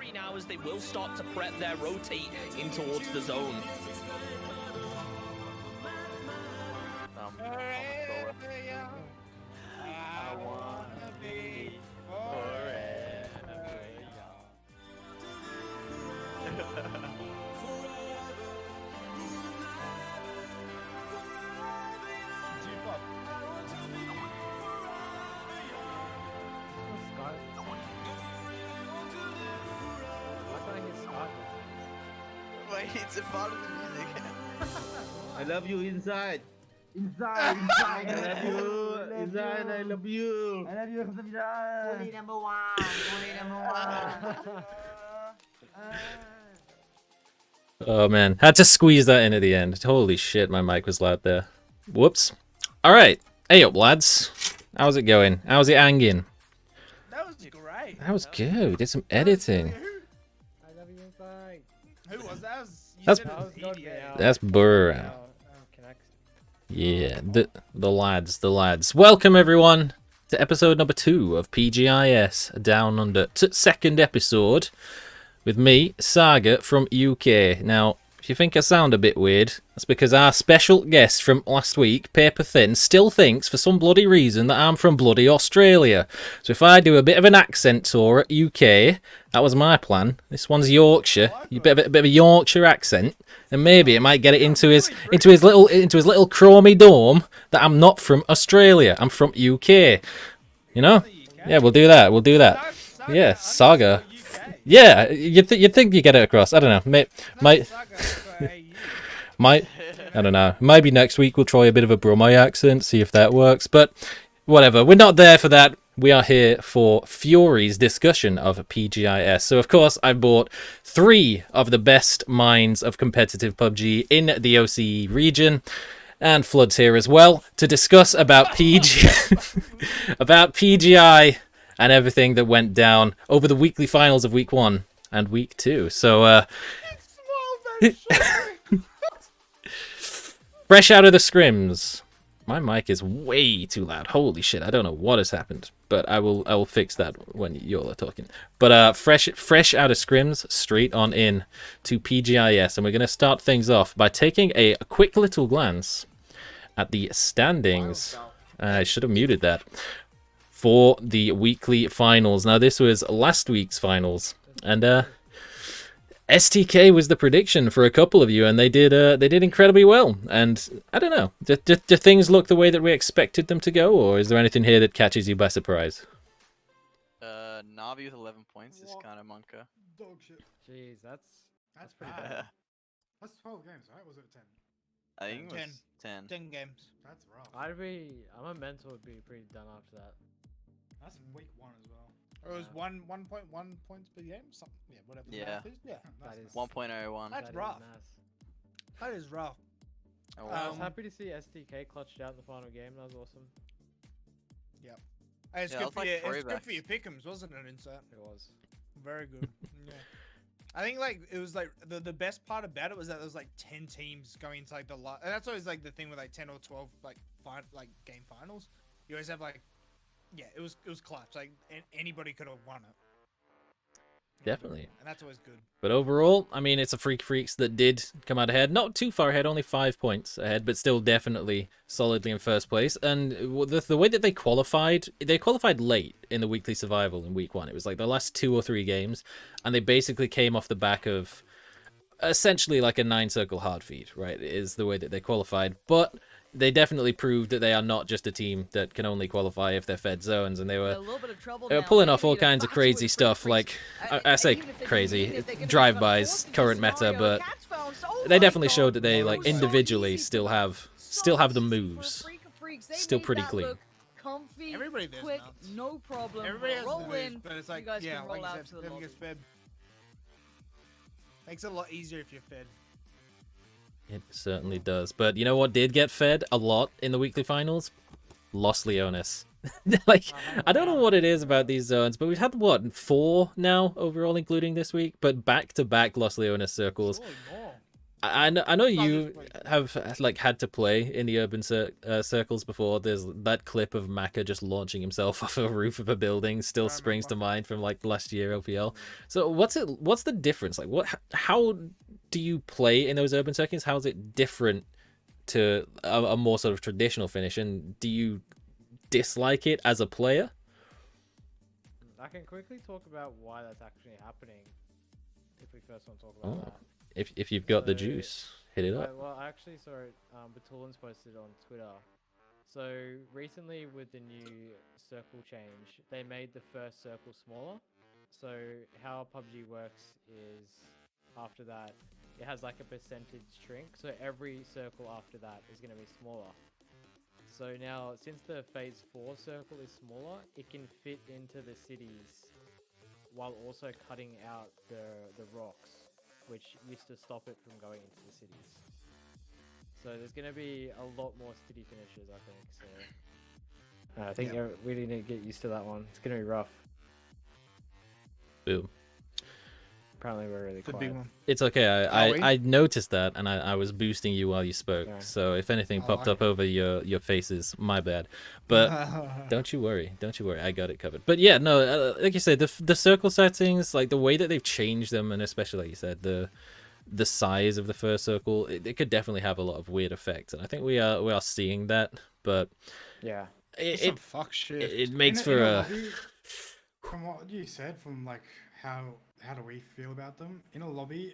fury now as they will start to prep their rotate in towards the zone. I wanna be forever young. Wait, it's a part of the music. I love you inside. Inside. I love you. Inside, I love you. I love you, Bully number one. Bully number one. Oh man, had to squeeze that in at the end. Holy shit, my mic was loud there. Whoops. All right, hey up, lads. How's it going? How's it hanging? That was great. That was good. We did some editing. I love you inside. Who was that? That's Burr. Yeah, the lads. Welcome everyone to episode number 2 of Pgis Down Under. Second episode with me, Saga from UK. Now, if you think I sound a bit weird, that's because our special guest from last week, Paper Thin, still thinks for some bloody reason that I'm from bloody Australia. So if I do a bit of an accent tour at UK, that was my plan. This one's Yorkshire, a bit of a Yorkshire accent, and maybe it might get it into his little chromy dome that I'm not from Australia. I'm from UK. You know? Yeah, we'll do that. Yeah, Saga. Yeah, you'd think you get it across. I don't know. I don't know. Maybe next week we'll try a bit of a Brummie accent, see if that works. But whatever. We're not there for that. We are here for Fury's discussion of Pgis. So, of course, I bought 3 of the best minds of competitive PUBG in the OCE region. And Flood's here as well to discuss about about PGI and everything that went down over the weekly finals of week 1 and week 2. So, fresh out of the scrims. My mic is way too loud. Holy shit! I don't know what has happened, but I will fix that when you're talking. But fresh out of scrims, straight on in to PGIS, and we're gonna start things off by taking a quick little glance at the standings. I should have muted that. For the weekly finals. Now, this was last week's finals, and STK was the prediction for a couple of you, and they did incredibly well. And I don't know, do things look the way that we expected them to go, or is there anything here that catches you by surprise? Navi with 11 points is kind of monka. Dog shit. Jeez, that's pretty bad. bad. That's 12 games, right? Was it 10? I think it was 10. 10 games. That's rough. I'm a mental would be pretty done after that. That's week 1 as well. Or it was 1.1 points per game? Something, yeah, whatever. the Yeah. math is. Yeah. That is 1.01. That's that is rough. nice. That is rough. Oh, I was wow. happy to see STK clutched out in the final game. That was awesome. Hey, it's Yeah, good it's for like you. It's throwback. good for your pick'ems, wasn't it, Insert? It was. Very good. Yeah. I think like it was like the best part about it was that there was like 10 teams going into like the last. And that's always like the thing with like 10 or 12 like game finals. You always have like, yeah, it was clutch. Like anybody could have won it. Definitely. And that's always good. But overall, I mean, it's a Freaks that did come out ahead. Not too far ahead, only 5 points ahead, but still definitely solidly in first place. And the way that they qualified late in the weekly survival in week 1. It was like the last 2 or 3 games, and they basically came off the back of essentially like a 9-circle hard feed, right? Is the way that they qualified. But they definitely proved that they are not just a team that can only qualify if they're fed zones, and they were pulling off all kinds of crazy stuff, like, I say crazy, drive-bys, current meta, but they definitely showed that they, like, individually still have the moves. Still pretty clean. Comfy, Everybody does quick, nuts. no problem. Everybody has roll the moves, in. but it's like, you guys yeah, can roll like out you to said, the everyone lobby. gets fed. Makes it a lot easier if you're fed. It certainly does. But you know what did get fed a lot in the weekly finals? Los Leones. Like, I don't know what it is about these zones, but we've had, what, 4 now overall, including this week? But back-to-back Los Leones circles. Surely more. I know you just have like had to play in the urban circles before. There's that clip of Maka just launching himself off a roof of a building. Still springs to mind from like last year LPL. So what's the difference? Like how do you play in those urban circuits? How is it different to a more sort of traditional finish? And do you dislike it as a player? I can quickly talk about why that's actually happening. If we first want to talk about that. If you've got the So, juice, hit it up. Well, I actually saw it. Batulin's posted on Twitter. So recently, with the new circle change, they made the first circle smaller. So how PUBG works is after that, it has like a percentage shrink. So every circle after that is going to be smaller. So now, since the Phase 4 circle is smaller, it can fit into the cities while also cutting out the rocks, which used to stop it from going into the cities. So there's going to be a lot more city finishes, I think. So I think we need to get used to that one. It's going to be rough. Boom. Apparently we're really The quiet. big one. It's okay. I noticed that, and I was boosting you while you spoke. Yeah. So if anything Oh, popped up over your faces, my bad. But don't you worry. Don't you worry. I got it covered. But yeah, no, like you said, the circle settings, like the way that they've changed them, and especially like you said, the size of the first circle, it could definitely have a lot of weird effects, and I think we are seeing that. But Yeah. it fuck shit. it makes In for a lobby, from what you said, from like how do we feel about them in a lobby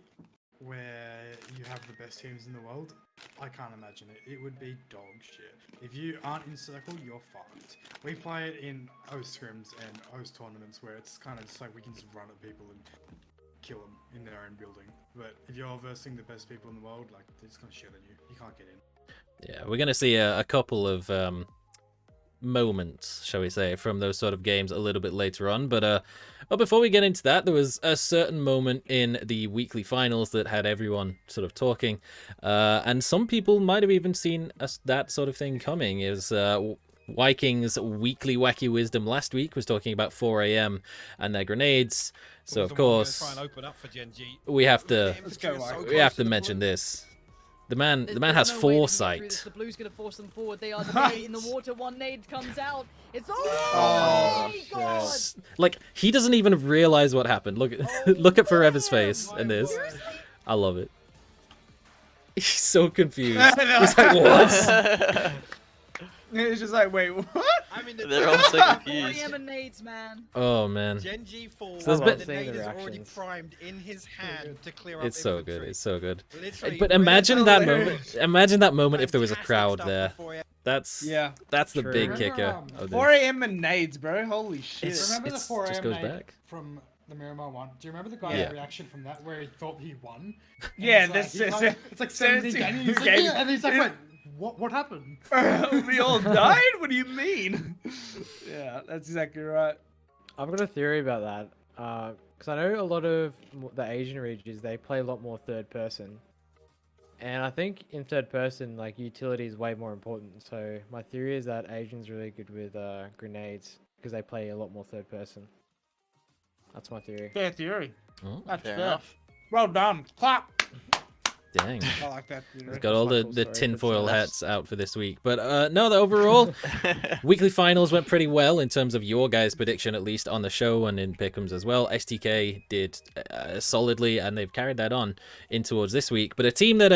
where you have the best teams in the world? I can't imagine it. It would be dog shit. If you aren't in circle, you're fucked. We play it in O scrims and O tournaments where it's kind of just like we can just run at people and kill them in their own building. But if you're versing the best people in the world, like they're just gonna shit on you. You can't get in. Yeah, we're gonna see a couple of moments, shall we say, from those sort of games a little bit later on. But before we get into that, there was a certain moment in the weekly finals that had everyone sort of talking, and some people might have even seen that sort of thing coming. Is Viking's weekly wacky wisdom last week was talking about 4 a.m. and their grenades. So of course, try and open up for Gen G. we have to mention this. this. The man There's has no way they can get through this. foresight. The blue's gonna force them forward. They are debating in the water. One nade comes out. It's Oh, my god! Like he doesn't even realize what happened. Look look at Forever's face in this. Seriously? I love it. He's so confused. I He's like, what? It's just like, wait, what? I mean, They're all so 4 confused. a.m. and nades, man. Oh man, Gen G falls. So there's the been- nade the is already reactions. primed in his hand to clear up it's so good. infantry. It's so good. Literally, But really imagine that hilarious. moment. Imagine that moment if there was a fantastic crowd stuff there. before, yeah. That's Yeah. that's the True. big Remember, kicker. Of 4 this. a.m. and nades, bro. Holy shit. It's- Remember the 4 just a.m. goes night back. from the Miramar one? Do you remember the guy's Yeah. reaction from that where he thought he won? And Yeah, it's that's like, it. it's like 17 games. He's like, Game- yeah, and he's like, wait, what happened? We all died? What do you mean? Yeah, that's exactly right. I've got a theory about that. Because I know a lot of the Asian regions, they play a lot more third person. And I think in third person, like, utility is way more important. So my theory is that Asians are really good with grenades because they play a lot more third person. That's my theory. Fair theory. Oh, That's Fair fair. enough. Well done. Clap. dang. I like that theory. Got all That's my the, cool the story for tinfoil today. hats out for this week. But no, the overall weekly finals went pretty well in terms of your guys' prediction, at least on the show and in Pick'ems as well. STK did solidly, and they've carried that on in towards this week. But a team that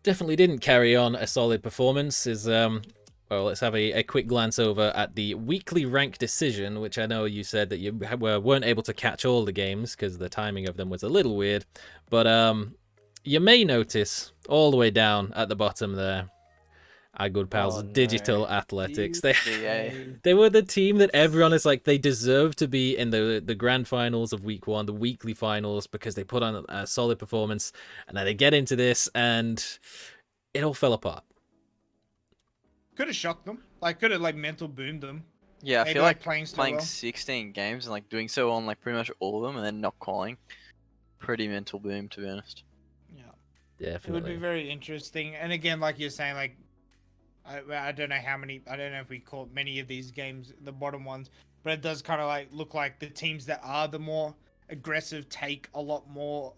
definitely didn't carry on a solid performance is well, let's have a quick glance over at the weekly rank decision, which I know you said that you weren't able to catch all the games because the timing of them was a little weird. But you may notice all the way down at the bottom there, our good pals Oh, no. Digital Athletics. DA. They were the team that everyone is like, they deserve to be in the grand finals of week one, the weekly finals, because they put on a solid performance. And then they get into this and it all fell apart. Could have shocked them. Like, could have, like, mental boomed them. Yeah, I Maybe, feel like, like playing so playing well. 16 games and like doing so on like pretty much all of them and then not calling. Pretty mental boom, to be honest. Yeah. It would Definitely. be very interesting. And again, like you're saying, like, I don't know how many, I don't know if we call many of these games the bottom ones, but it does kind of like look like the teams that are the more aggressive take a lot more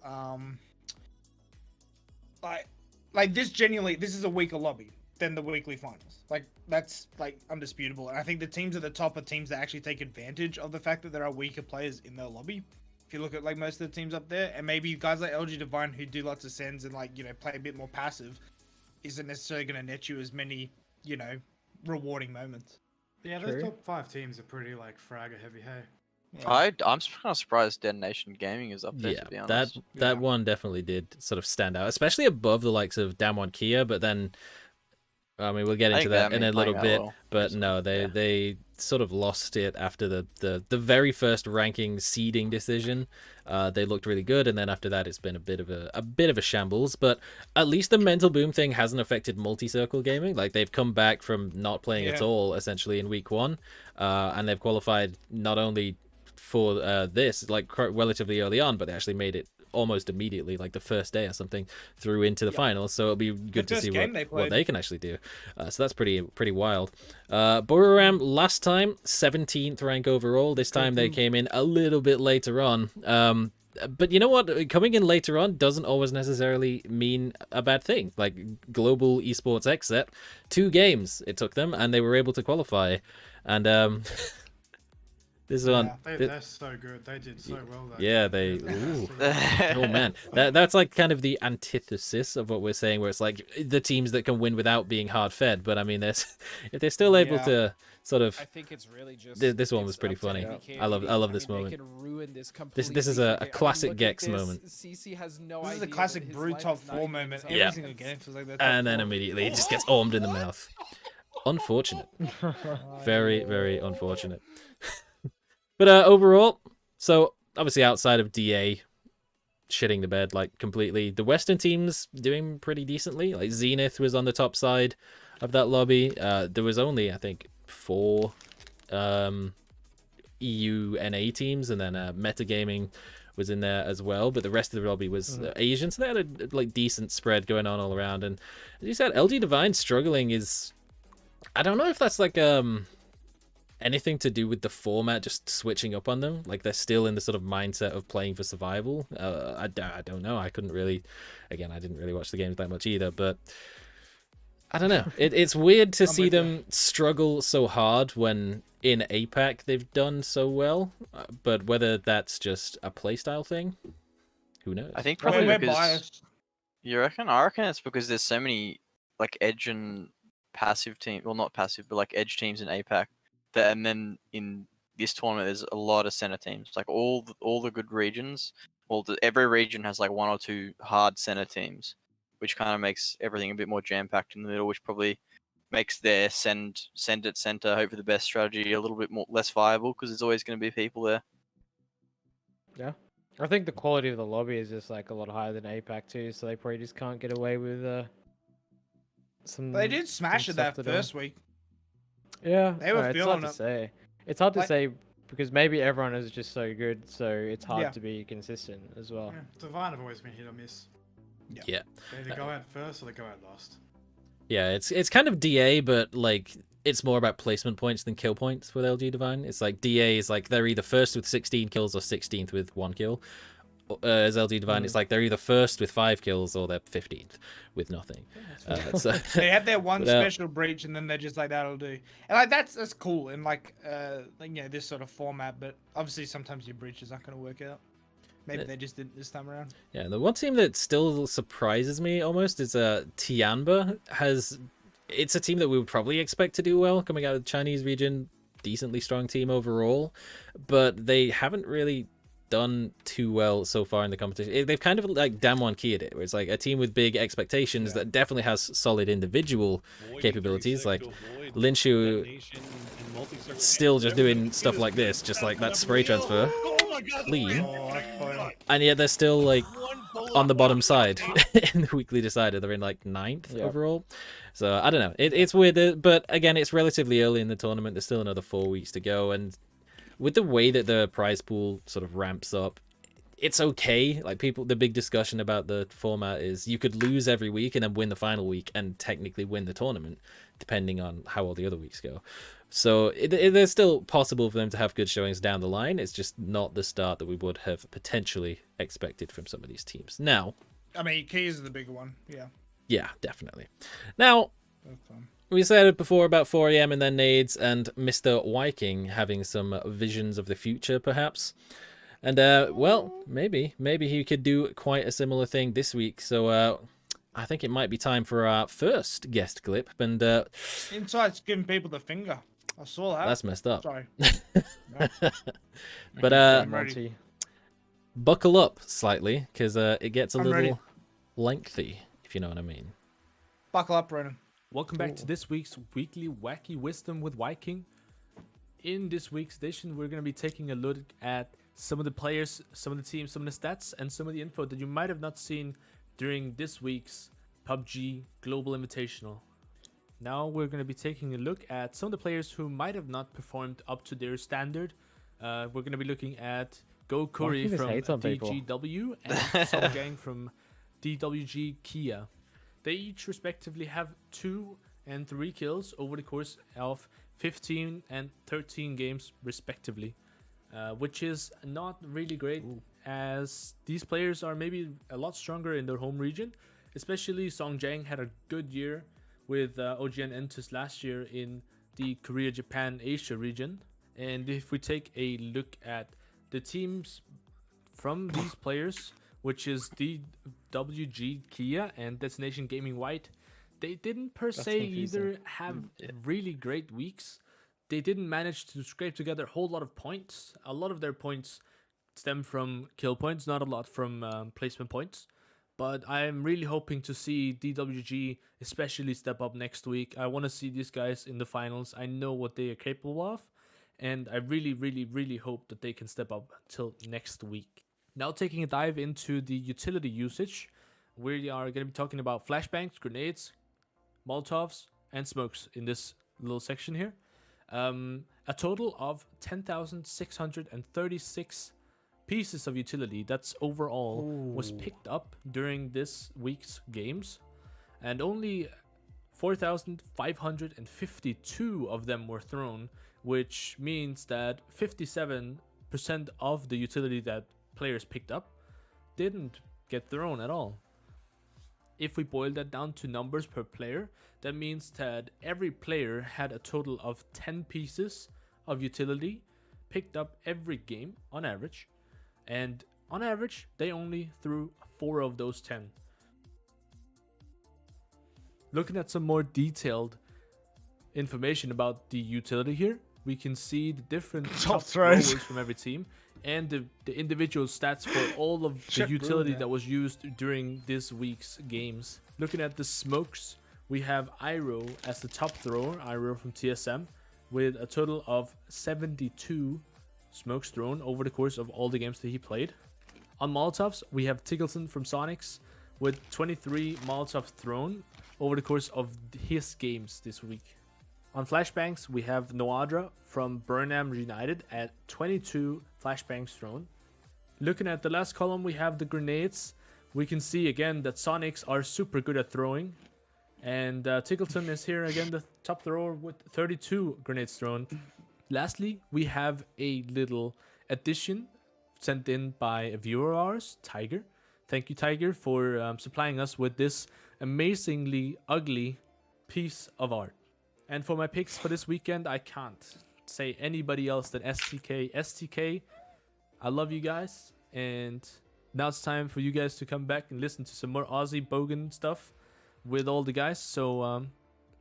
like this genuinely, this is a weaker lobby than the weekly finals. Like that's like undisputable. And I think the teams at the top are teams that actually take advantage of the fact that there are weaker players in their lobby. If you look at like most of the teams up there, and maybe guys like LG Divine who do lots of sends and like, you know, play a bit more passive, isn't necessarily going to net you as many, you know, rewarding moments. Yeah, those top 5 teams are pretty like fragger heavy. Hey. I'm kind of surprised Dead Nation Gaming is up there. Yeah, to be honest, that one definitely did sort of stand out, especially above the likes of Damwon Kia. But then, I mean, we'll get into that in a little bit. But no, they sort of lost it after the very first ranking seeding decision. They looked really good, and then after that, it's been a bit of a shambles. But at least the mental boom thing hasn't affected multi-circle gaming. Like they've come back from not playing at all essentially in week 1, and they've qualified not only for this like relatively early on, but they actually made it almost immediately, like the first day or something, through into the finals. So it'll be good to see what they can actually do. So that's pretty wild. Buriram last time 17th rank overall. This time they came in a little bit later on. But you know what? Coming in later on doesn't always necessarily mean a bad thing. Like Global Esports Exit, 2 games it took them, and they were able to qualify. And this one, they're so good. They did so well. Yeah, they. Ooh. Oh man, that's like kind of the antithesis of what we're saying, where it's like the teams that can win without being hard fed. But I mean, if they're still able to sort of. I think it's really just. This one was pretty funny. I love this moment. They can ruin this This is a classic Gex moment. CC has no This is idea a classic that his Brew life top is not 4 even moment. something. Every single game feels like that. And then immediately it just gets armed in the mouth. Unfortunate. Very, very unfortunate. But overall, so obviously outside of DA shitting the bed like completely, the Western teams doing pretty decently. Like Zenith was on the top side of that lobby. There was only, I think, 4 EU NA teams, and then Metagaming was in there as well. But the rest of the lobby was Asian, so they had a like decent spread going on all around. And as you said, LG Divine struggling is, I don't know if that's like anything to do with the format just switching up on them. Like they're still in the sort of mindset of playing for survival. I don't know. I couldn't really, again, I didn't really watch the games that much either, but I don't know. It's weird to see them struggle so hard when in APAC they've done so well, but whether that's just a playstyle thing, who knows? I think probably because you reckon. I reckon it's because there's so many like edge and passive team, well not passive, but like edge teams in APAC. And then in this tournament, there's a lot of center teams. Like all the good regions, every region has like 1 or 2 hard center teams, which kind of makes everything a bit more jam packed in the middle, which probably makes their send at center, hope for the best strategy a little bit less viable because there's always going to be people there. Yeah, I think the quality of the lobby is just like a lot higher than APAC too, so they probably just can't get away with some. But they did smash it that first week. Yeah, they were feeling it's hard to say. It's hard to say because maybe everyone is just so good, so it's hard to be consistent as well. Yeah, Divine have always been hit or miss. Yeah. They either go out first or they go out last. Yeah, it's kind of DA, but like it's more about placement points than kill points with LG Divine. It's like DA is like they're either first with 16 kills or 16th with 1 kill. As LG Divine, it's like they're either first with 5 kills or they're 15th with nothing. So they had their one special breach, and then they're just like, that'll do. And like that's cool in like you know, this sort of format. But obviously sometimes your breaches aren't going to work out. Maybe they just didn't this time around. Yeah, the one team that still surprises me almost is Tianba. It's a team that we would probably expect to do well coming out of the Chinese region. Decently strong team overall, but they haven't really done too well so far in the competition. They've kind of like Damwon Kia'd it, where it's like a team with big expectations that definitely has solid individual capabilities. Like Linshu still just doing stuff like this, just like that spray transfer, clean, and yet they're still like on the bottom side in the weekly decider. They're in like 9th overall. So I don't know. It's weird, but again, it's relatively early in the tournament. There's still another 4 weeks to go, and with the way that the prize pool sort of ramps up, it's okay. Like the big discussion about the format is you could lose every week and then win the final week and technically win the tournament, depending on how all the other weeks go. So it's still possible for them to have good showings down the line. It's just not the start that we would have potentially expected from some of these teams. Now, I mean, Keys is the bigger one. Yeah. Yeah, definitely. Now, That's fine. we said it before about 4 a.m. and then Nades and Mr. Viking having some visions of the future, perhaps. And, well, maybe he could do quite a similar thing this week. So, I think it might be time for our first guest clip. And, Inside's giving people the finger. I saw that. that's messed up. Sorry. But, I'm ready. buckle up slightly, because it gets a I'm little ready. lengthy, if you know what I mean. Buckle up, Brennan. Welcome back to this week's weekly Wacky Wisdom with Viking. In this week's edition, we're going to be taking a look at some of the players, some of the teams, some of the stats, and some of the info that you might have not seen during this week's PUBG Global Invitational. Now we're going to be taking a look at some of the players who might have not performed up to their standard. We're going to be looking at Go Curry from DGW and Song Gang from DWG Kia. They each respectively have 2 and 3 kills over the course of 15 and 13 games respectively, which is not really great. As these players are maybe a lot stronger in their home region, especially Song Jang had a good year with OGN Entus last year in the Korea, Japan, Asia region. And if we take a look at the teams from these players, which is DWG Kia and Destination Gaming White, they didn't per se either have really great weeks. They didn't manage to scrape together a whole lot of points. A lot of their points stem from kill points, not a lot from placement points. But I'm really hoping to see DWG especially step up next week. I want to see these guys in the finals. I know what they are capable of, and I really hope that they can step up until next week. Now taking a dive into the utility usage, we are going to be talking about flashbangs, grenades, Molotovs, and smokes in this little section here. A total of 10,636 pieces of utility, that's overall, was picked up during this week's games, and only 4,552 of them were thrown, which means that 57% of the utility that players picked up didn't get thrown at all. If we boil that down to numbers per player, that means that every player had a total of 10 pieces of utility picked up every game on average, and on average they only threw 4 of those 10. Looking at some more detailed information about the utility here, we can see the different top throwers from every team and the individual stats for all of the utility that was used during this week's games. Looking at the smokes, we have Iro as the top thrower, Iro from TSM, with a total of 72 smokes thrown over the course of all the games that he played. On Molotovs, we have Tiggleton from Sonics with 23 Molotovs thrown over the course of his games this week. On flashbangs, we have Noadra from Burnham United at 22 flashbangs thrown. Looking at the last column, we have the grenades. We can see again that Sonics are super good at throwing. And Tickleton is here again, the top thrower with 32 grenades thrown. Lastly, we have a little addition sent in by a viewer of ours, Tiger. Thank you, Tiger, for supplying us with this amazingly ugly piece of art. And for my picks for this weekend, I can't say anybody else than STK. STK, I love you guys. And now it's time for you guys to come back and listen to some more Aussie Bogan stuff with all the guys. So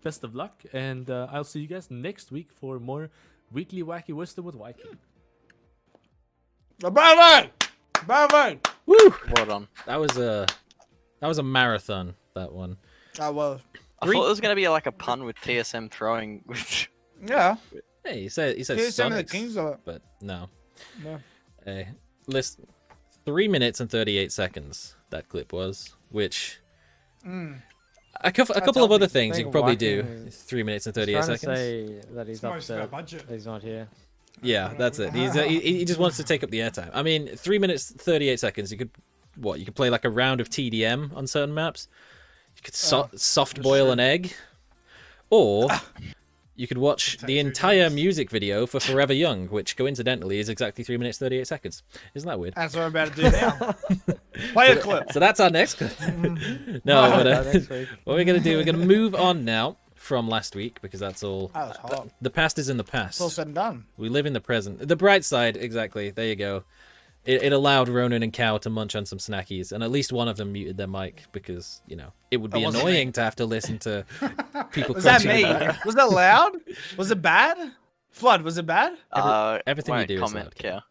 best of luck. And I'll see you guys next week for more Weekly Wacky Wisdom with Viking. Bye-bye! Bye-bye! Woo! Well done. That was a marathon, that one. I was. I thought it was going to be like a pun with TSM throwing. Yeah. Hey, he said TSM the Sonics, Kings of it. but no. No. Hey, listen, 3 minutes and 38 seconds that clip was, which a couple of other things you could probably do. 3 minutes and 38 seconds. Say that he's It's most of our upset budget. that he's not here. Yeah, that's it. He just wants to take up the airtime. I mean, 3 minutes 38 seconds. You could play like a round of TDM on certain maps. You could soft boil an egg, or you could watch the entire music video for Forever Young, which coincidentally is exactly 3 minutes 38 seconds. Isn't that weird? That's what I'm about to do now. Play a clip. So that's our next clip. No, but what we're gonna do, we're gonna move on now from last week because that's all. That was hot. The past is in the past. It's all said and done. We live in the present. The bright side, exactly. There you go. It allowed Ronan and Cow to munch on some snackies, and at least one of them muted their mic because, you know, it would be annoying to have to listen to people. Was that crunching me? back. Was that loud? Was it bad? Flood, was it bad? Everything you won't do comment, is loud.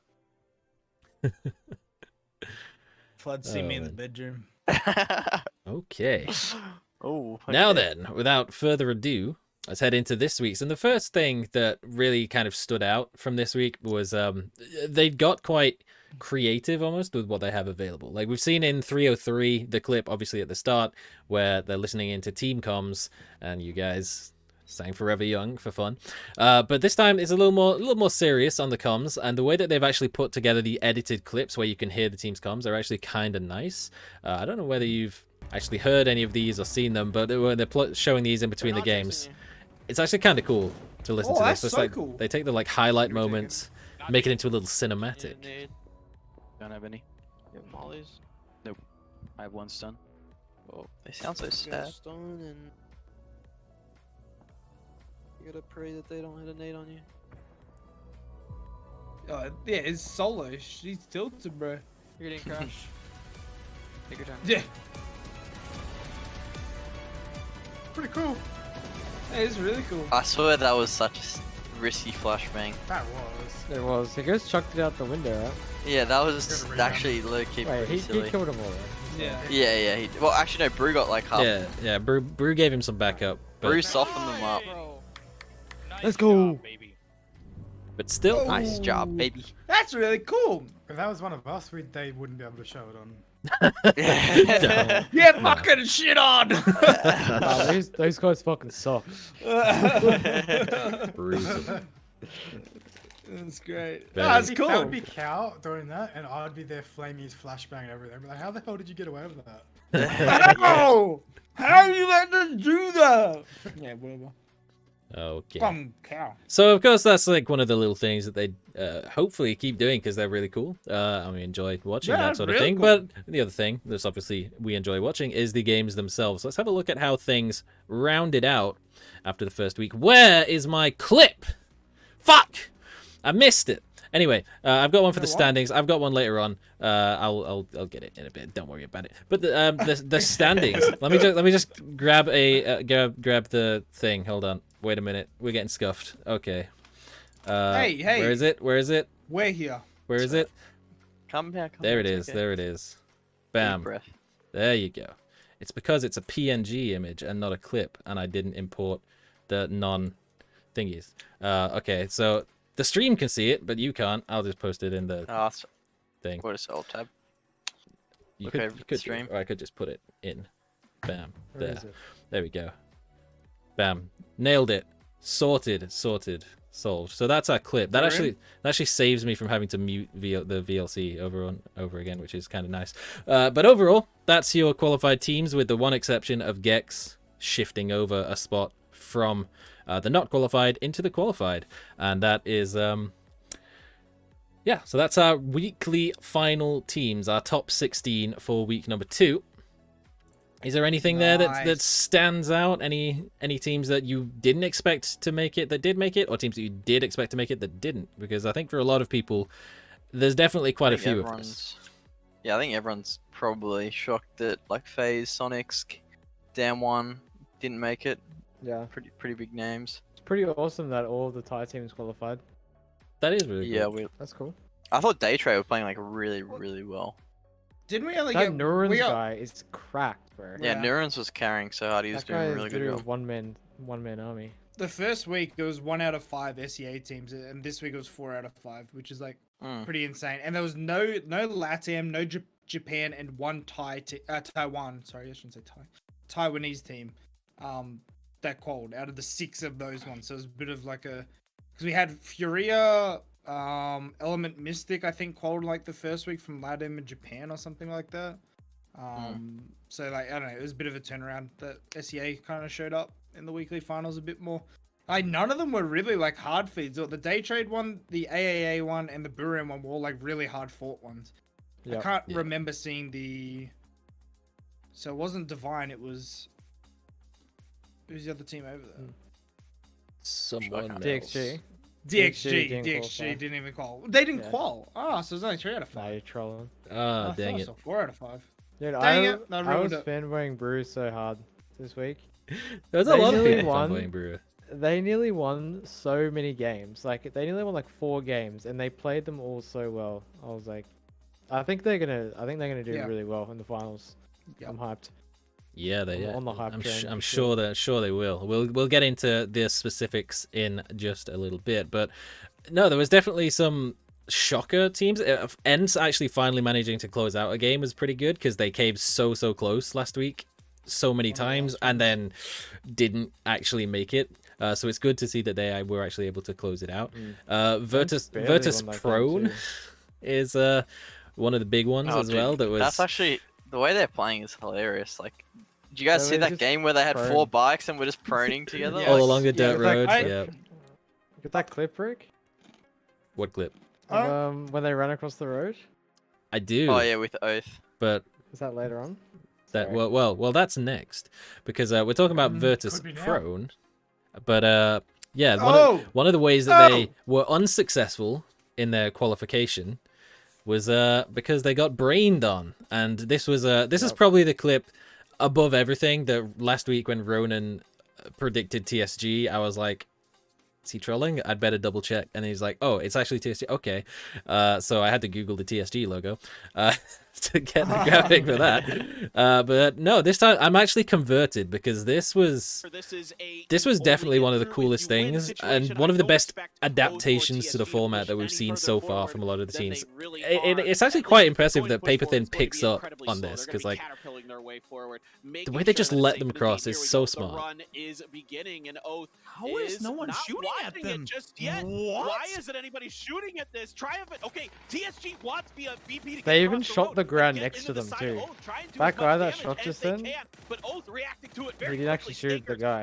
Cow. Flood, see me in the bedroom. Okay. Oh. Now okay. then, without further ado, let's head into this week's. And the first thing that really kind of stood out from this week was they got quite creative almost with what they have available. Like we've seen in 303, the clip obviously at the start where they're listening into team comms and you guys sang Forever Young for fun. But this time it's a little more serious on the comms, and the way that they've actually put together the edited clips where you can hear the team's comms are actually kind of nice. I don't know whether you've actually heard any of these or seen them, but when they're showing these in between the games, it's actually kind of cool to listen to this. That's So it's so cool. They take the like highlight moments, make it into a little cinematic. Don't have any. You have mollies? Nope. I have one stun. Oh, they sound so sad. Stun and you gotta pray that they don't hit a nade on you. Yeah, it's solo. She's tilted, bro. You're getting crashed. Take your time. Yeah. Pretty cool. That is really cool. I swear that was such a risky flashbang. That was. It was. He just chucked it out the window, right? Yeah, that was actually low-key Wait, pretty he silly. killed him all, right? Yeah. Well, actually, no, Brew got like half. Yeah. Brew gave him some backup, but Brew softened them up. Let's go. but still, Nice job, baby. That's really cool. If that was one of us, they wouldn't be able to show it on. Yeah, fucking shit on. Wow, those guys fucking suck. brutal. That's great. Very That's That cool. would be Cow doing that, and I'd be there flaming his flashbang and everything. But like, how the hell did you get away with that? Oh, how you let them do that? Yeah, whatever. Okay. Cow. So of course that's like one of the little things that they hopefully keep doing because they're really cool. And we enjoy watching that sort of really thing. cool. But the other thing that's obviously we enjoy watching is the games themselves. Let's have a look at how things rounded out after the first week. Where is my clip? Fuck! I missed it. Anyway, I've got one for the standings. I've got one later on. I'll get it in a bit. Don't worry about it. But the standings. Let me just grab grab the thing. Hold on. Wait a minute. We're getting scuffed. Okay. Hey. Where is it? Where is it? We're here. Where is it? Come here. There it is. There it is. Bam. Breath. There you go. It's because it's a PNG image and not a clip, and I didn't import the non-thingies. Okay, so the stream can see it, but you can't. I'll just post it in the thing. What is alt tab? You Look could, over you the could stream. or I could just put it in. Bam. Where There. is it? There we go. Bam. Nailed it. Sorted. Solved. So that's our clip. That actually saves me from having to mute the VLC over again, which is kind of nice. But overall, that's your qualified teams, with the one exception of Gex shifting over a spot from the not qualified into the qualified, and that is yeah. So that's our weekly final teams, our top 16 for week number 2. Is there anything there that stands out? Any teams that you didn't expect to make it that did make it, or teams that you did expect to make it that didn't? Because I think for a lot of people, there's definitely quite a few of us. Yeah, I think everyone's probably shocked that like FaZe, Sonics, Damn One didn't make it. Yeah. Pretty big names. It's pretty awesome that all the Thai teams qualified. That is really cool. That's cool. I thought Daytray were playing like really well. Didn't we only that get Nurans guy is cracked, bro. Yeah, Nurans was carrying so hard. He was doing a really good job. One man army. The first week it was 1 out of 5 SEA teams, and this week it was 4 out of 5, which is like pretty insane. And there was no LATAM, no Japan, and one Taiwan. Sorry, I shouldn't say Taiwanese team. That qualified out of the 6 of those ones. So it was a bit of like a, because we had Furia, Element Mystic, I think qualified like the first week from LATAM and Japan or something like that. So like I don't know, it was a bit of a turnaround that SEA kind of showed up in the weekly finals a bit more. None of them were really like hard feeds. The day trade one, the AAA one, and the Buran one were all like really hard fought ones. I can't remember seeing the. So it wasn't Divine. It was. Who's the other team over there? Someone else. DXG didn't even qual. They didn't qual. Oh, so it's only 3 out of 5. Nah, you're trolling. Ah, dang it. 4 out of 5. Dude, Dang I it, I was ruined it. fanboying Brew so hard this week. There's a lot of people fanboying Brew. They nearly won so many games. Like they nearly won like 4 games, and they played them all so well. I was like, I think they're gonna do really well in the finals. I'm hyped. Yeah, on the hype train. I'm sure they will. We'll get into the specifics in just a little bit, but no, there was definitely some shocker teams. Ents actually finally managing to close out a game was pretty good because they came so close last week, so many times, and then didn't actually make it. So it's good to see that they were actually able to close it out. Virtus Prone is one of the big ones as well. That's actually the way they're playing is hilarious. Like, did you guys see that game where they had 4 bikes and were just proning together all along the dirt road? Yeah. Get that clip, Rick? What clip? When they run across the road. I do. Oh yeah, with Oath. But is that later on? That well, that's next because we're talking about Virtus Prone. But yeah, one of the ways that they were unsuccessful in their qualification was because they got brained on, and this is probably the clip above everything. That last week when Ronan predicted TSG, I was like, is he trolling? I'd better double check. And he's like, oh, it's actually TSG. Okay. So I had to Google the TSG logo to get the graphic for that. But no, this time I'm actually converted because this was definitely one of the coolest things and one of the best adaptations to the format that we've seen so far from a lot of the teams. It's actually quite impressive that Paper Thin picks up on this because like the way they just let them cross is so smart. How is no one shooting at them just yet? What? Why isn't anybody shooting at this? Okay, TSG wants VP to they even shot the ground next to them too. That guy that shot just then, he didn't actually shoot the guy.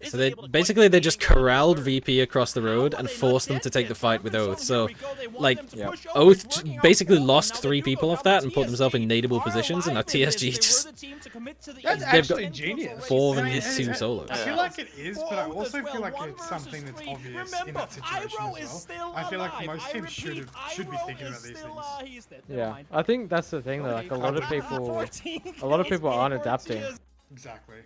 So they just corralled VP across the road and forced them to take the fight with Oath. So like Oath basically lost 3 people off that and put themselves in nadeable positions, and now TSG just they've got genius. 4 and 2 solos. I feel like it is, but I also feel like it's something that's obvious in that situation as well. I feel like most teams should be thinking about these things. Yeah, I think that's the thing though. Like a lot of people aren't adapting. Exactly.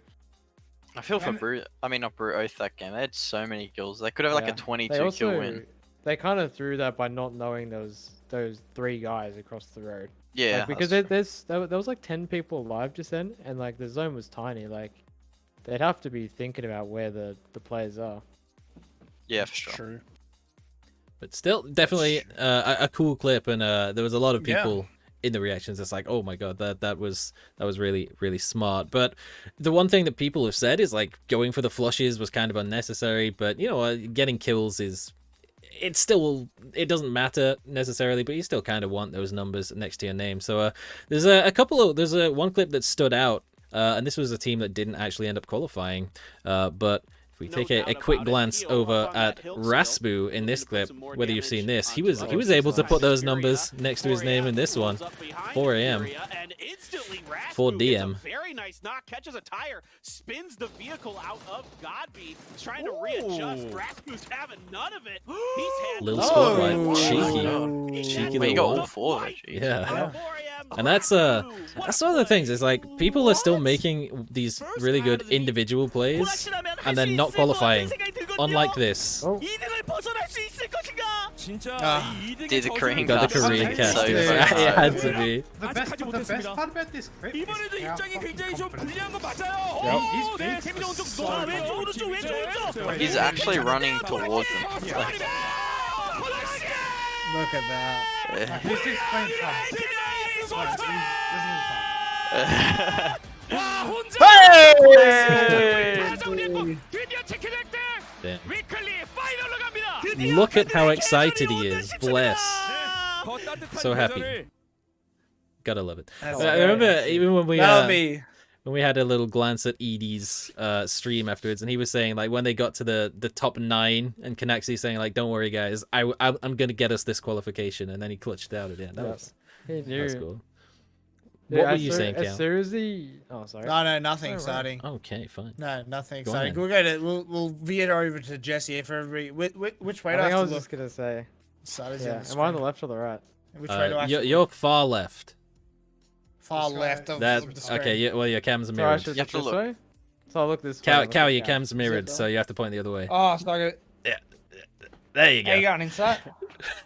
I feel for Brute. I mean, not Brute Oath that game. They had so many kills. They could have like a 22 kill win. They kind of threw that by not knowing those 3 guys across the road. Yeah. Like, because there was like 10 people alive just then, and like the zone was tiny. Like they'd have to be thinking about where the players are. Yeah, for sure. True. But still, definitely a cool clip, and there was a lot of people in the reactions. It's like, oh my god, that was really smart. But the one thing that people have said is like going for the flushes was kind of unnecessary. But you know, getting kills it doesn't matter necessarily, but you still kind of want those numbers next to your name. So there's one clip that stood out, and this was a team that didn't actually end up qualifying, but if we take a quick glance over at Raspu in this clip, whether you've seen this, he was able to put those numbers next to his name in this one. 4 AM. 4 DM. Very nice knock, catches a tire, spins the vehicle out of Godby. He's trying to readjust. Raspu's having none of it. He's little squad right, cheeky He little got all one. 4. Yeah. And that's one of the things. Is like people are still making these really good individual plays and then not qualifying. Unlike this. Did the Korean got the Korean cast. So It had to be. The best part about this clip is how fucking confident. He's actually running towards them. Like, Look at that. He's just playing fast. Look at how excited he is. Bless. So happy. Gotta love it. I remember even when we when we had a little glance at Edie's stream afterwards, and he was saying like when they got to the top 9, and Canaxi saying like, "Don't worry, guys, I'm gonna get us this qualification," and then he clutched out at the end. That was cool. Dude, What were you saying, as Cal? soon as he... Oh, sorry. No, nothing Oh, exciting. right. Okay, fine. No, nothing Go on exciting. then. We'll veer over to Jesse here for every. Which way I do I think have I to was look? just gonna say. Starters Yeah. on the Am I on the screen. left or the right? Which way do I have to You're far left. Far left of That the screen. okay? Yeah, well, your cam's So I mirrored. should You have look to this look. way? So I'll look this way. Cow, and look Cow, at your Cal. cam's mirrored, so you have to point the other way. Oh, so I go. There you go. How you going, Insight?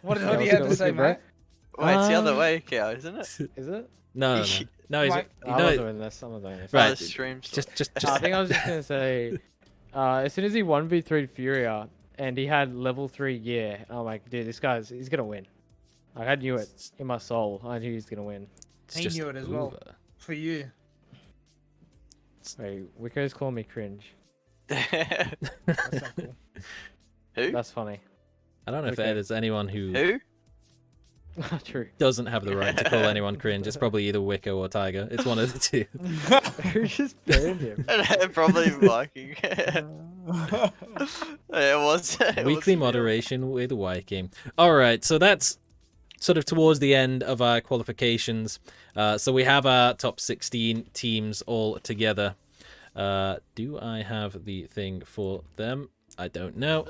What do you what's have good, to what's say, good, bro? mate? Wait, it's the other way, Cow, isn't it? Is it? No, he's Mike, I'm not doing this. I'm not doing this. right. Oh, the stream's Just I think I was just gonna say, as soon as he 1v3'd Furia and he had level 3 gear, I'm like, dude, he's gonna win. Like, I knew it in my soul. I knew he was gonna win. He knew it as well. For you. Wait, Wicco's calling me cringe. That's not cool. Who? That's funny. I don't know if Okay. there's anyone who Who? True. doesn't have the right to call anyone cringe. It's probably either Wicco or Tiger. It's one of the two. Who just banned him? Probably Viking. It was. Weekly moderation with Viking. All right, so that's sort of towards the end of our qualifications. So we have our top 16 teams all together. Do I have the thing for them? I don't know.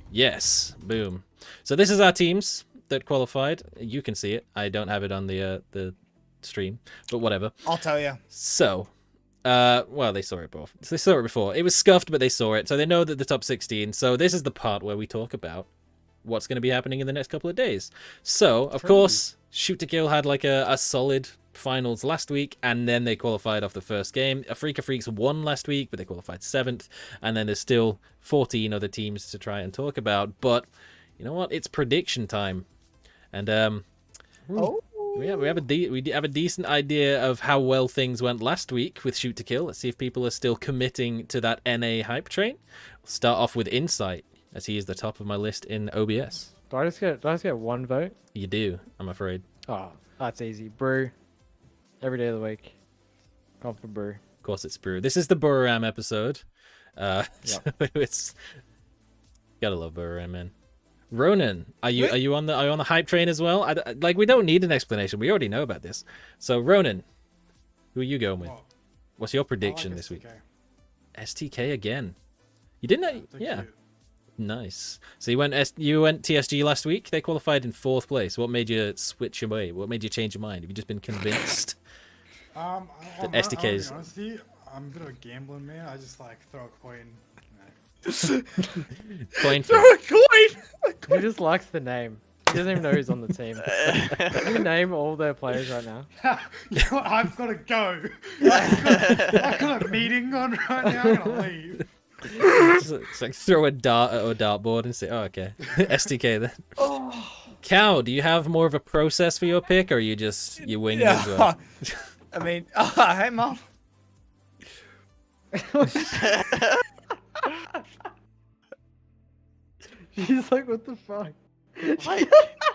Yes, boom. So this is our teams that qualified. You can see it. I don't have it on the stream, but whatever. I'll tell you. So, well, they saw it before. They saw it before. It was scuffed, but they saw it, so they know that the top 16. So this is the part where we talk about what's going to be happening in the next couple of days. So, of course, Shoot to Kill had like a solid finals last week, and then they qualified off the first game. Afrika Freaks won last week, but they qualified 7th, and then there's still 14 other teams to try and talk about. But you know what? It's prediction time, and we have a decent idea of how well things went last week with Shoot to Kill. Let's see if people are still committing to that NA hype train. We'll start off with Insight, as he is the top of my list in OBS. Do I just get one vote? You do, I'm afraid. Oh, that's easy. Brew. Every day of the week. Gone for Brew. Of course, it's Brew. This is the Buram episode. So it's gotta love Buram, man. Ronan, are you on the hype train as well? Like, we don't need an explanation. We already know about this. So Ronan, who are you going with? What's your prediction this week? STK again. You didn't? Yeah. Nice. So you went TSG last week. They qualified in 4th place. What made you switch away? What made you change your mind? Have you just been convinced that STKs? Honestly, I'm a bit of a gambling man. I just like throw a coin. Coin Throw a coin. He just likes the name. He doesn't even know who's on the team. Can you name all their players right now? You know what? I've got to go. I've got a meeting on right now. I'm gonna leave. It's like throw a dart at a dartboard and say, "Oh, okay, STK then." Cow, do you have more of a process for your pick, or are you just wing it as well? I mean, hey, mom. He's like, what the fuck?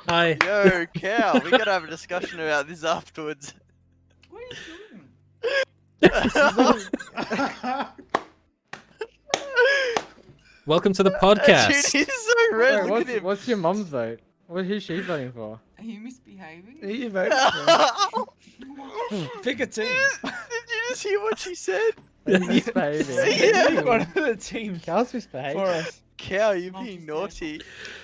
Hi. Yo, Cow, we gotta have a discussion about this afterwards. What are you doing? Welcome to the podcast. Dude, he's so red. Wait, Look at him. what's your mum's vote? Who's she voting for? Are you misbehaving? Who you vote for? Pick a team. Did you just hear what she said? Misbehaving. Yeah. One of the team Cow's misbehaving. for us. Cow, you're being naughty.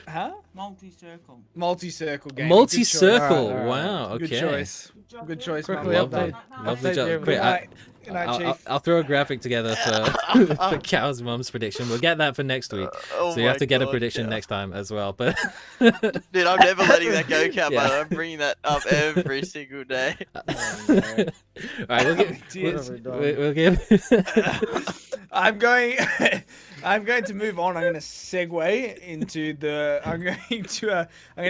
Huh? Multi-circle. Multi-circle game. Multi-circle. Alright, wow. Okay. Good choice. Good choice. Quickly man. Lovely. update. Lovely Update job. you Quick, every Good night, Chief. I'll throw a graphic together for Cow's mum's prediction. We'll get that for next week. Oh So you have to get a my prediction God, next time as well. But Dude, I'm never letting that go, Cow. Yeah. I'm bringing that up every single day. Alright, we'll give I'm going to move on. I'm going to segue into the. I'm going to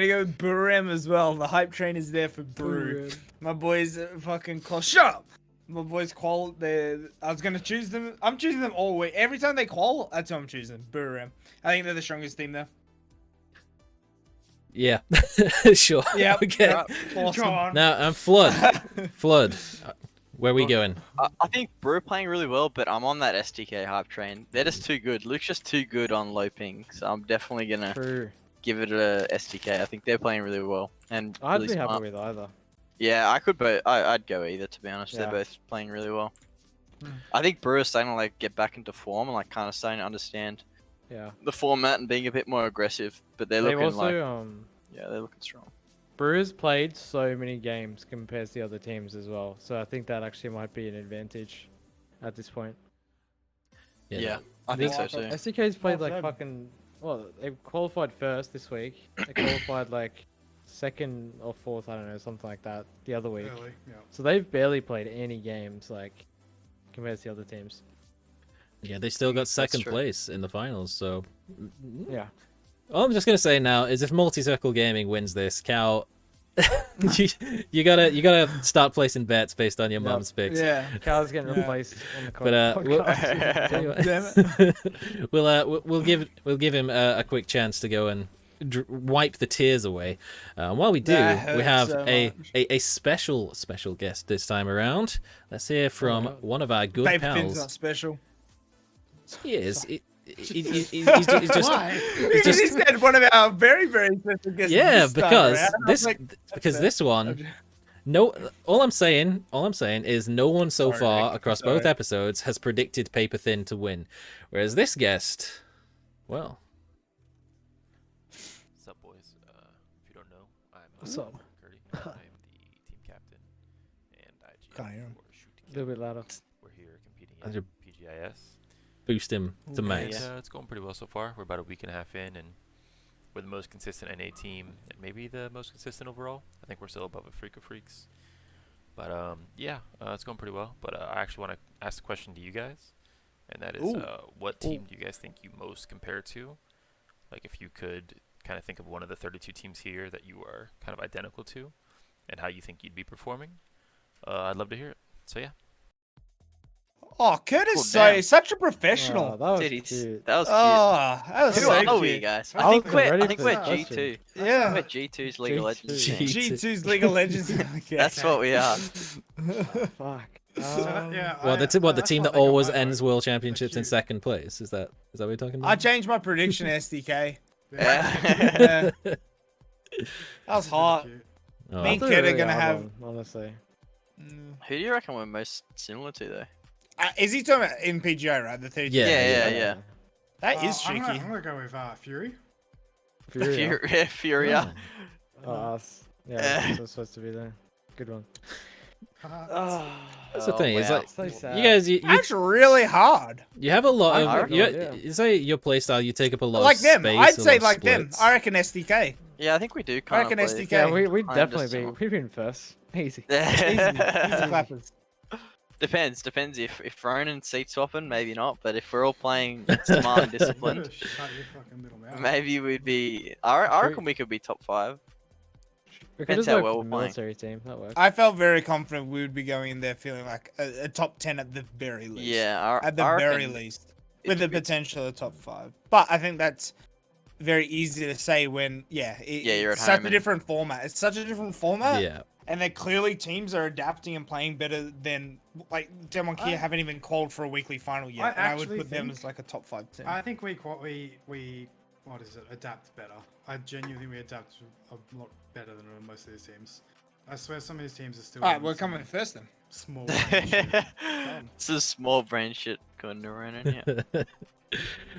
go with Burem as well. The hype train is there for Brew. My boys fucking call. Shut up. My boys qual. I was going to choose them. I'm choosing them all week. Every time they qual, that's who I'm choosing. Burem. I think they're the strongest team there. Yeah. Sure. Yeah. Okay. Awesome. Now, Flood. Flood. Where are we going? I think Brew are playing really well, but I'm on that STK hype train. They're just too good. Luke's just too good on low ping, so I'm definitely gonna give it a STK. I think they're playing really well and I'd really be smart. happy with either. Yeah, I could, but I'd go either, to be honest. Yeah. They're both playing really well. I think Brew are starting to like get back into form and like kind of starting to understand the format and being a bit more aggressive. But they're They've looking also, yeah, they're looking strong. Brewers played so many games compared to the other teams as well, so I think that actually might be an advantage at this point. Yeah, I think so too. SDK's played Well, like them. fucking. Well, they qualified first this week. They qualified like second or fourth, I don't know, something like that, the other week. Early, yeah. So they've barely played any games like compared to the other teams. Yeah, they still got second true. place in the finals, so... Yeah. All I'm just gonna say now is if Multi-Circle Gaming wins this, Cal, you gotta start placing bets based on your mum's picks. Yeah. Cal's getting replaced on the But we'll give him a quick chance to go and wipe the tears away. While we do, That we hurts have so a special guest this time around. Let's hear from one of our good Paper Pin's pals. not special. He is. He's just. Why? He's just He said one of our very, very special guests. yeah, this time because around. I was like, this one. No, all I'm saying is no one so Sorry, far Nick, across sorry. both episodes has predicted Paper Thin to win, whereas this guest, well, What's up, boys? If you don't know, I'm What's up? Curdy. I am the team captain and IGL Can't hear him. for shooting. A little bit louder. We're here competing How's in your- PGIS. boost him to And, max. it's going pretty well so far. We're about a week and a half in, and we're the most consistent NA team, and maybe the most consistent overall. I think we're still above a Freak of Freaks. But yeah, it's going pretty well. But I actually want to ask a question to you guys, and that is, what team do you guys think you most compare to? Like, if you could kind of think of one of the 32 teams here that you are kind of identical to, and how you think you'd be performing. I'd love to hear it. So yeah. Oh, Curtis, Cool, so damn. such a professional. Oh, that was Dude, cute. that was cute. Oh, that was Who so are we, cute. guys? I I think was we're ready I think for we're this question. G2. Yeah. We're G2's League of Legends. G2. team. G2's League of Legends. Okay. That's what we are. Fuck. Yeah, Well, the that's team why that I got always my ends vote. world championships in cute. second place. Is that what you're talking I about? changed my prediction, SDK. Yeah. Yeah. That was hot. Oh. Me and That's a Kurt are really gonna hard have. one, honestly. Who do you reckon we're most similar to, though? Is he talking about in PGI, right? The 32? Yeah. That is I'm tricky. gonna go with Fury. Furia. Furia. Oh, us. Yeah, that's supposed to be there. Good one. That's the thing. It's wow. like So sad. you guys, That's really hard. you have a lot I of reckon- you say your playstyle. You take up a lot Like of them. space. I'd a say lot of like them. splits. I reckon SDK. Yeah, I think we do I kind of reckon play. SDK. Yeah, we'd Kind of definitely just be. similar. We'd be in first. Easy. Easy clappers. Depends if Ronan seat swapping, maybe not. But if we're all playing smart and disciplined, Shut your fucking little mouth. maybe we'd be. I reckon we could be top 5. We could Depends just how work well for we're the playing. military team. That works. I felt very confident we would be going in there feeling like a top 10 at the very least. Yeah, At the I very reckon least. it With the could be- potential of top 5. But I think that's very easy to say when, you're at it's such home a and- different format. It's such a different format. Yeah. And then clearly teams are adapting and playing better than, like, Demon Kia haven't even called for a weekly final yet. And I would actually put them think- as like a top 5 team. I think we what is it? Adapt better. I genuinely think we adapt a lot better than most of these teams. I swear some of these teams are still. Alright, doing we're some coming first then. Small. shit. It's a small brain shit going to Ronan. Yeah.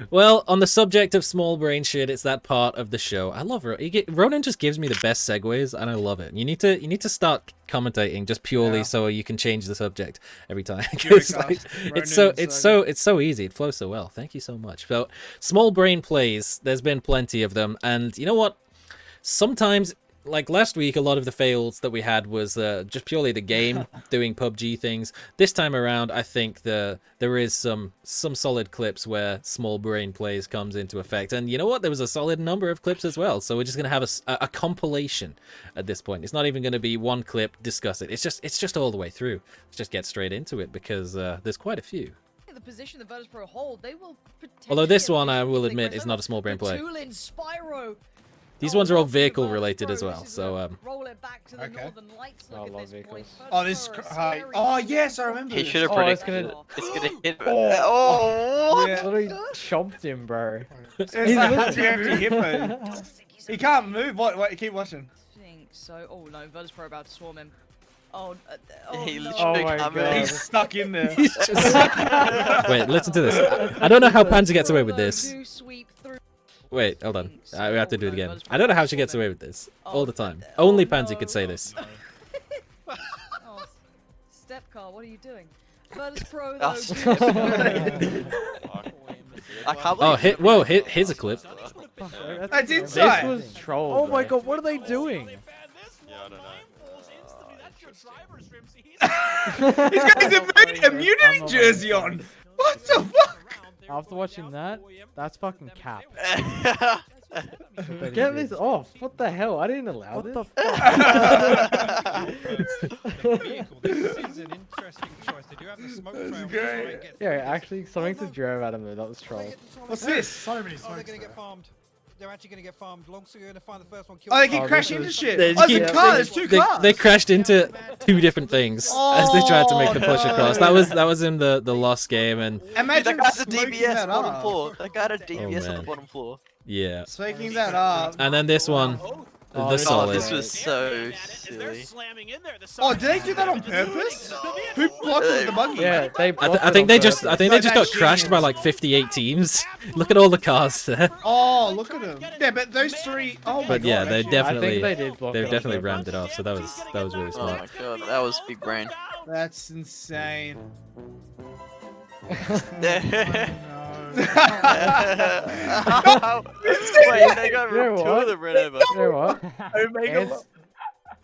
Well, on the subject of small brain shit, it's that part of the show. I love Ronan. Ronan just gives me the best segues, and I love it. You need to start commentating just purely so you can change the subject every time. It's like, it's so easy. It flows so well. Thank you so much. So, small brain plays. There's been plenty of them, and you know what? Sometimes, like last week, a lot of the fails that we had was just purely the game doing PUBG things. This time around, I think there is some solid clips where small brain plays comes into effect. And you know what? There was a solid number of clips as well. So we're just gonna have a compilation at this point. It's not even gonna be one clip, discuss it. It's just all the way through. Let's just get straight into it because there's quite a few. The position the Virtus.pro hold, they will Although this potentially one, I have will big admit, risk. is not a small brain play. Tool in Spyro. These ones are all vehicle related as well. So Roll it back to the Okay. Northern Lights. I Look love at this boy. vehicles. Oh, this. Oh, yes, I remember. He this. should have Oh, it's predicted gonna- it. It's gonna hit. Oh, Yeah. literally chomped him, bro. It's like too empty hippo. He can't move. What? Keep watching. I think so. Oh no, Virtus Pro about to swarm him. Oh, He no. literally Oh my come God. in. He's stuck in there. wait, listen to this. I don't know how Pansy gets away with this. Do sweep through. Wait, hold on. We have to do it again. I don't know how she gets away with this all the time. Only Pansy could say this. Oh, Step car, what are you doing? Virtus Pro Oh, though. I can't Oh, believe. whoa! Here's a clip. That's This inside. was troll. Oh my god, what are they doing? He's got his immunity jersey on. What the fuck? After watching that, that's fucking cap. Get this off! What the hell? I didn't allow this. This is an interesting choice. They do have the smoke trail. great. Yeah, actually, something to drove out of me. That was troll. What's this? So many Oh, smokes. they're gonna there. get farmed. They're actually gonna get farmed. Longs are gonna find the first one. Oh, they keep Oh, crashing this into is- shit. They Oh, keep- there's a car. There's two cars. They crashed into two different things as they tried to make the push across. That was in the lost game, and Imagine That guy's a smoking DBS that bottom up. floor. That guy had a DBS on man. the bottom floor. yeah. Smoking that up. And then this one, Oh, the this- solid. This was so They're silly. slamming in there. Oh, did they do that on purpose? Who blocked it with the buggy? Yeah, they. I think they just got That's crashed by genius. like 58 teams. Look at all the cars there. Oh, look at them. Yeah, but those three. Oh my But god. yeah, they actually- definitely they did block they it on definitely purpose. rammed it off. So that was really Oh smart. my god, that was big brain. That's insane. Wait, they got You know two what? of them ran over. You know what? Omega. It's-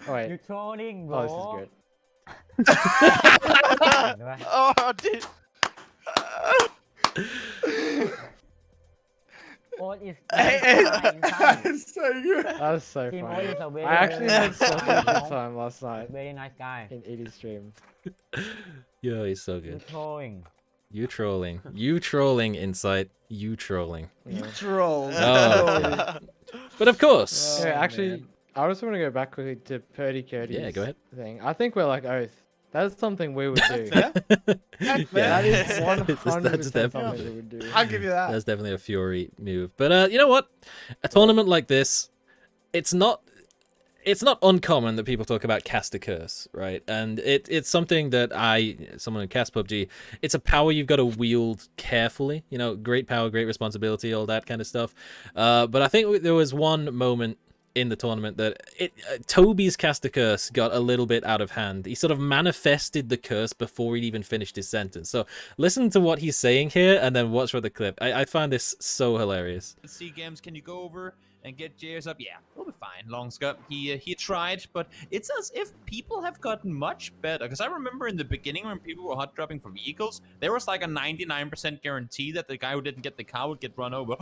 Oh, wait. You're trolling, Oh, bro. this is good. Oh, dude. What is That's so good. That was so Team funny. Oli is a very, I actually very had such a nice good guy. time last night Very nice guy. in Edie's stream. Yo, he's so You're good. trolling. You trolling. You trolling, Insight. You trolling. You troll. Oh, but of course. Yeah, actually, I just want to go back quickly to Purdy Curdy's Yeah, go ahead. thing. I think we're like Oath. That's something we would do. Yeah. That is 100% That's something definitely- we would do. I'll give you that. That's definitely a Fury move. But you know what? A tournament like this, it's not uncommon that people talk about cast a curse, right? And it's something that someone who casts PUBG, it's a power you've got to wield carefully. You know, great power, great responsibility, all that kind of stuff. But I think there was one moment in the tournament that Toby's cast a curse got a little bit out of hand. He sort of manifested the curse before he'd even finished his sentence. So listen to what he's saying here and then watch for the clip. I find this so hilarious. See games, can you go over and get JS up? Yeah, we'll be fine. Longscup, he tried, but it's as if people have gotten much better. Because I remember in the beginning when people were hot dropping for vehicles, there was like a 99% guarantee that the guy who didn't get the car would get run over.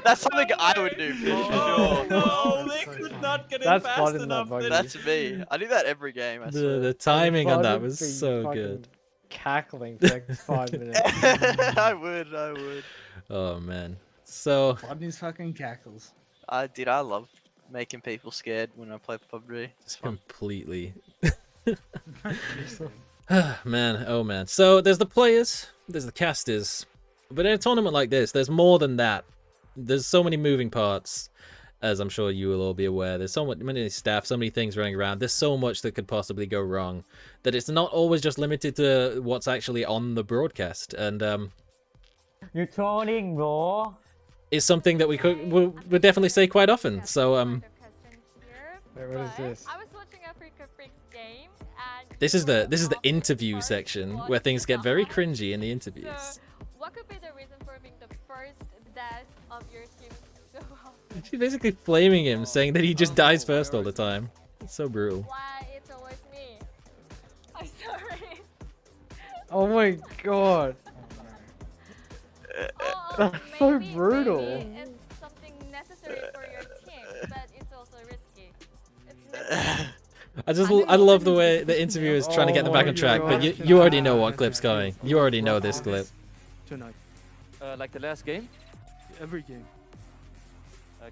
That's something I would do for sure. No, they could not get it That's fast flooding that enough. buggy. That's me. I do that every game. I swear. The timing on that I'd was be so fucking good. Cackling for like 5 minutes. I would. Oh man. So Buddy's fucking cackles. I love making people scared when I play PUBG. It's fun. completely. Man, oh man. So there's the players, there's the casters, but in a tournament like this, there's more than that. There's so many moving parts, as I'm sure you will all be aware. There's so many staff, so many things running around. There's so much that could possibly go wrong that it's not always just limited to what's actually on the broadcast. And You're trolling, bro. is something that would definitely say quite often. So Wait, what is this? I was watching Africa Freaks game, and this is the interview section where things get very cringy in the interviews. so what could be the reason for being the first death of your team so often? She's basically flaming him, saying that he just dies first all the time. It's so brutal. Why it's always me? I'm sorry. Oh my god. That's so brutal. Maybe it's something necessary for your team, but it's also risky. It's I love the way the interviewer is trying to get them back on track, but you already know what clip's coming. You already know this clip. Like the last game? every game.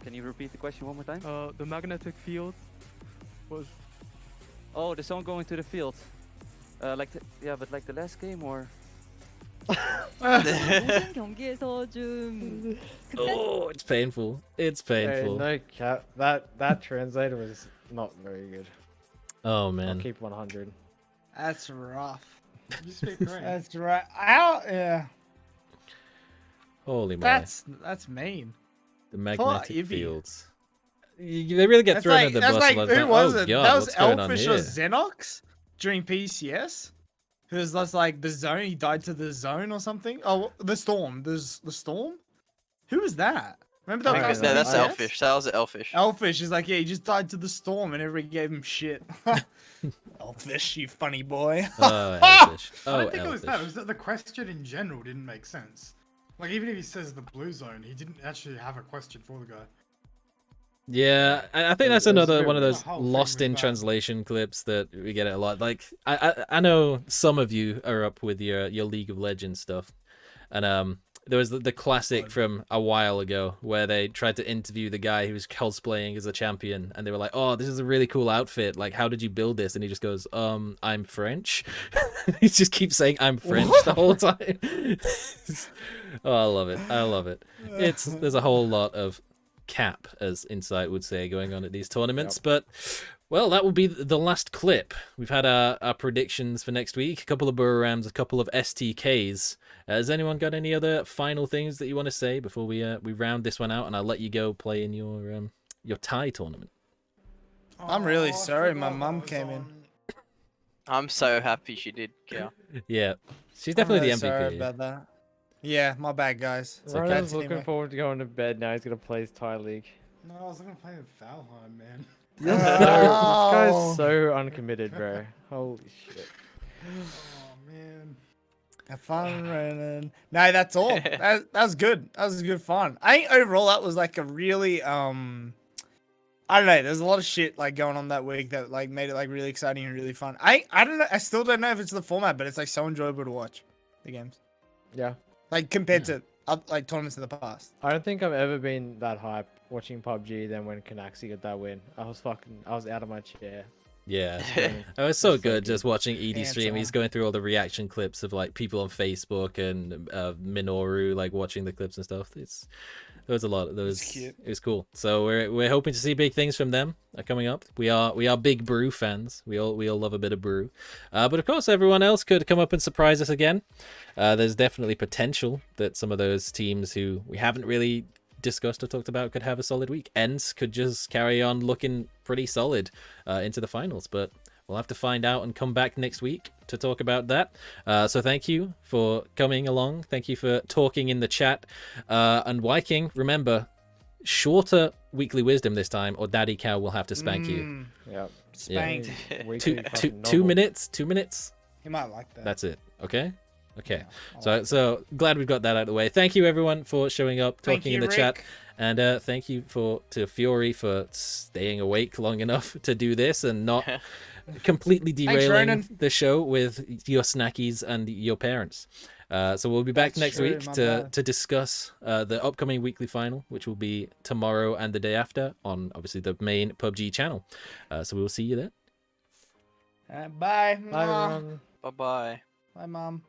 Can you repeat the question one more time? The magnetic field was. Oh, the song going to the field. But like the last game or. 경기에서 좀 Oh, it's painful. It's painful. Hey, no cap. That translator was not very good. Oh I'll man. keep 100. That's rough. You speak Korean. That's right. Yeah. Holy moly. That's mean. The magnetic Ivy. fields. They really get That's thrown like, in the that's bus. like a lot. who was Oh it? God, That was what's going on Elfish here? or Xenox during PCS. Who was just like the zone? He died to the zone or something. Oh, the storm. There's the storm. Who was that? Remember that? Yeah, that's Elfish. That was Elfish. Elfish is like, yeah, he just died to the storm, and everybody gave him shit. Elfish, you funny boy. Oh, Elfish. I Oh, don't think it was that. Elfish. It was that the question in general didn't make sense. Like, even if he says the blue zone, he didn't actually have a question for the guy. Yeah, I think that's There's another one of the those whole thing lost was in bad. translation clips that we get it a lot. Like I know some of you are up with your League of Legends stuff, and there was the classic from a while ago where they tried to interview the guy who was cosplaying as a champion, and they were like, "Oh, this is a really cool outfit. Like, how did you build this?" And he just goes, I'm French." He just keeps saying, "I'm French" the whole time. Oh, I love it. I love it. There's a whole lot of cap, as Insight would say, going on at these tournaments. But well, that will be the last clip. We've had our predictions for next week, a couple of Burrams, a couple of STKs. Has anyone got any other final things that you want to say before we round this one out, and I'll let you go play in your Thai tournament? I'm really sorry, my mum came in. I'm so happy she did, Kel. Yeah, she's definitely I'm the really MVP. sorry about that. Yeah, my bad, guys. It's okay. Ronan's looking forward to going to bed now. He's gonna play his Thai League. No, I was gonna play with Valheim, man. This guy's so uncommitted, bro. Holy shit. Oh man. Have fun, Ronan. No, that's all. that was good. That was good fun. I think overall that was like a really I don't know. There's a lot of shit like going on that week that like made it like really exciting and really fun. I don't know. I still don't know if it's the format, but it's like so enjoyable to watch the games. Yeah. Like compared to like tournaments in the past. I don't think I've ever been that hype watching PUBG than when Canaxi got that win. I was out of my chair. Yeah, it was so It's so good just watching ED Hands stream. He's on. going through all the reaction clips of like people on Facebook and Minoru like watching the clips and stuff. There was a lot. It was cool. So we're hoping to see big things from them coming up. We are big brew fans. We all love a bit of brew. But of course, everyone else could come up and surprise us again. There's definitely potential that some of those teams who we haven't really discussed or talked about could have a solid week. Ents could just carry on looking pretty solid into the finals, but we'll have to find out and come back next week to talk about that. So thank you for coming along. Thank you for talking in the chat. And Viking, remember, shorter weekly wisdom this time, or Daddy Cow will have to spank you. Yeah. Spanked. Two minutes. 2 minutes. He might like that. That's it. Okay. Okay. So glad we've got that out of the way. Thank you everyone for showing up, Thank talking you, in the Rick. chat, and thank you to Fury for staying awake long enough to do this and not completely derailing Ronan. the show with your snackies and your parents. So we'll be back That's next true, week my to bad. discuss the upcoming weekly final, which will be tomorrow and the day after on obviously the main PUBG channel. So we will see you there. Bye. Bye, everyone. Bye bye. Bye, Mom.